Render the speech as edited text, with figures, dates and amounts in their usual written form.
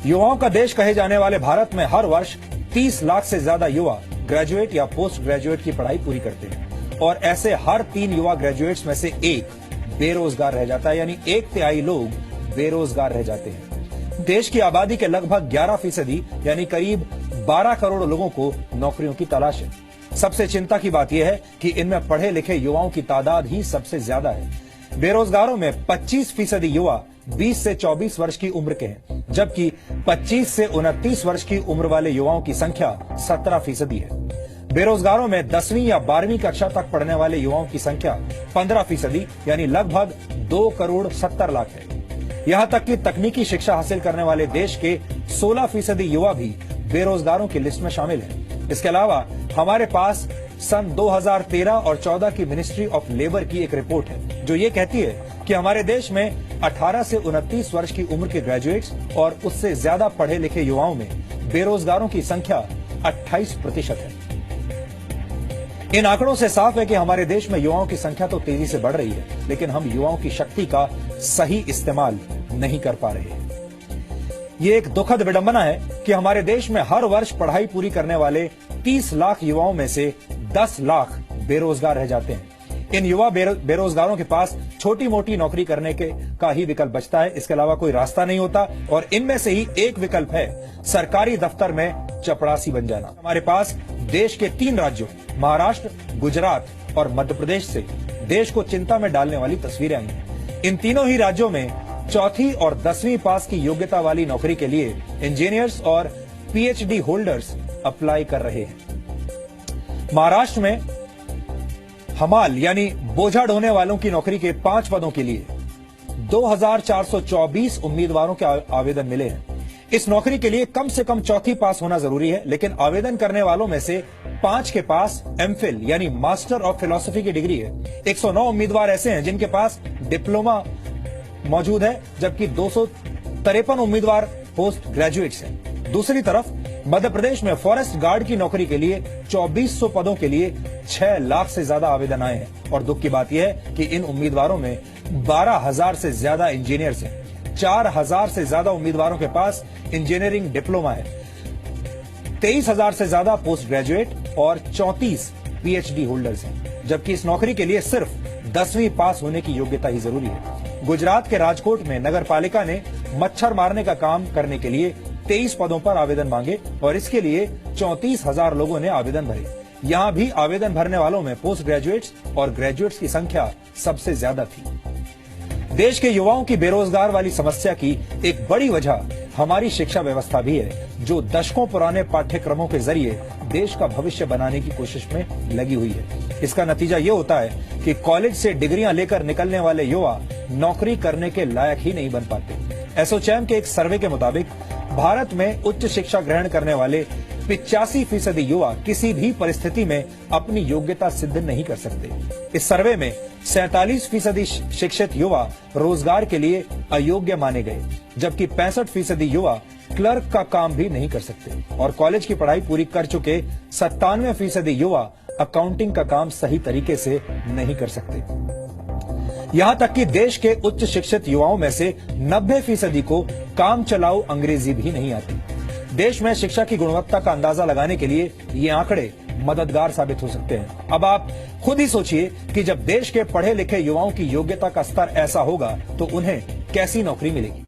युवाओं का देश कहे जाने वाले भारत में हर वर्ष 30 लाख से ज्यादा युवा ग्रेजुएट या पोस्ट ग्रेजुएट की पढ़ाई पूरी करते हैं और ऐसे हर 3 युवा ग्रेजुएट्स में से एक बेरोजगार रह जाता है, यानी 1/3 लोग बेरोजगार रह जाते हैं। देश की आबादी के लगभग 11% यानी करीब 12 करोड़ लोगों को नौकरियों की तलाश है। सबसे चिंता की बात यह है कि इनमें पढ़े लिखे युवाओं की तादाद ही सबसे ज्यादा है। बेरोजगारों में 25% युवा 20 से 24 वर्ष की उम्र के हैं, जबकि 25 से 29 वर्ष की उम्र वाले युवाओं की संख्या 17% है। बेरोजगारों में 10वीं या 12वीं कक्षा तक पढ़ने वाले युवाओं की संख्या 15% यानी लगभग 2 करोड़ 70 लाख है। यहां तक कि तकनीकी शिक्षा हासिल करने वाले देश के 16% युवा भी बेरोजगारों की लिस्ट में शामिल हैं। इसके अलावा हमारे पास सन 2013 और 14 की मिनिस्ट्री ऑफ लेबर की एक रिपोर्ट है जो ये कहती है कि हमारे देश में 18 से 29 वर्ष की उम्र के ग्रेजुएट्स और उससे ज्यादा पढ़े लिखे युवाओं में बेरोजगारों की संख्या 28% है। इन आंकड़ों से साफ है कि हमारे देश में युवाओं की संख्या तो तेजी से बढ़ रही है, लेकिन हम युवाओं की शक्ति का सही इस्तेमाल नहीं कर पा रहे हैं। ये एक दुखद विडंबना है कि हमारे देश में हर वर्ष पढ़ाई पूरी करने वाले 30 लाख युवाओं में से 10 लाख बेरोजगार रह जाते हैं। इन युवा बेरोजगारों के पास छोटी मोटी नौकरी करने का ही विकल्प बचता है, इसके अलावा कोई रास्ता नहीं होता और इनमें से ही एक विकल्प है सरकारी दफ्तर में चपरासी बन जाना। हमारे पास देश के 3 राज्यों महाराष्ट्र, गुजरात और मध्य प्रदेश से देश को चिंता में डालने वाली तस्वीरें आई हैं। इन तीनों ही राज्यों में 4वीं और 10वीं पास की योग्यता वाली नौकरी के लिए इंजीनियर्स और PhD होल्डर्स अप्लाई कर रहे हैं। महाराष्ट्र में हमाल यानी बोझा ढोने वालों की नौकरी के 5 पदों के लिए 2424 उम्मीदवारों के आवेदन मिले हैं। इस नौकरी के लिए कम से कम 4वीं पास होना जरूरी है, लेकिन आवेदन करने वालों में से 5 के पास MPhil यानी मास्टर ऑफ फिलॉसफी की डिग्री है। 109 उम्मीदवार ऐसे हैं जिनके पास डिप्लोमा मौजूद है, जबकि 253 उम्मीदवार पोस्ट ग्रेजुएट्स हैं। दूसरी तरफ मध्य प्रदेश में फॉरेस्ट गार्ड की नौकरी के लिए 2400 पदों के लिए 6 लाख से ज्यादा आवेदन आए हैं और दुख की बात यह है कि इन उम्मीदवारों में 12,000 से ज्यादा इंजीनियर्स हैं। 4,000 से ज्यादा उम्मीदवारों के पास इंजीनियरिंग डिप्लोमा है, 23,000 से ज्यादा पोस्ट ग्रेजुएट और 34 PhD होल्डर्स हैं, जबकि इस नौकरी के लिए सिर्फ 10वीं पास होने की योग्यता ही जरूरी है। गुजरात के राजकोट में नगर पालिका ने मच्छर मारने का काम करने के लिए 23 पदों पर आवेदन मांगे और इसके लिए 34,000 लोगों ने आवेदन भरे। यहां भी आवेदन भरने वालों में पोस्ट ग्रेजुएट्स और ग्रेजुएट्स की संख्या सबसे ज्यादा थी। देश के युवाओं की बेरोजगार वाली समस्या की एक बड़ी वजह हमारी शिक्षा व्यवस्था भी है, जो दशकों पुराने पाठ्यक्रमों के जरिए देश का भविष्य बनाने की कोशिश में लगी हुई है। इसका नतीजा ये होता है कि कॉलेज से डिग्रियां लेकर निकलने वाले युवा नौकरी करने के लायक ही नहीं बन पाते। एसोचैम के एक सर्वे के मुताबिक भारत में उच्च शिक्षा ग्रहण करने वाले 85% युवा किसी भी परिस्थिति में अपनी योग्यता सिद्ध नहीं कर सकते। इस सर्वे में 47% शिक्षित युवा रोजगार के लिए अयोग्य माने गए, जबकि 65% युवा क्लर्क का काम भी नहीं कर सकते और कॉलेज की पढ़ाई पूरी कर चुके 97% युवा अकाउंटिंग का काम सही तरीके से नहीं कर सकते। यहां तक कि देश के उच्च शिक्षित युवाओं में से 90% को काम चलाऊ अंग्रेजी भी नहीं आती। देश में शिक्षा की गुणवत्ता का अंदाजा लगाने के लिए ये आंकड़े मददगार साबित हो सकते हैं। अब आप खुद ही सोचिए कि जब देश के पढ़े लिखे युवाओं की योग्यता का स्तर ऐसा होगा तो उन्हें कैसी नौकरी मिलेगी।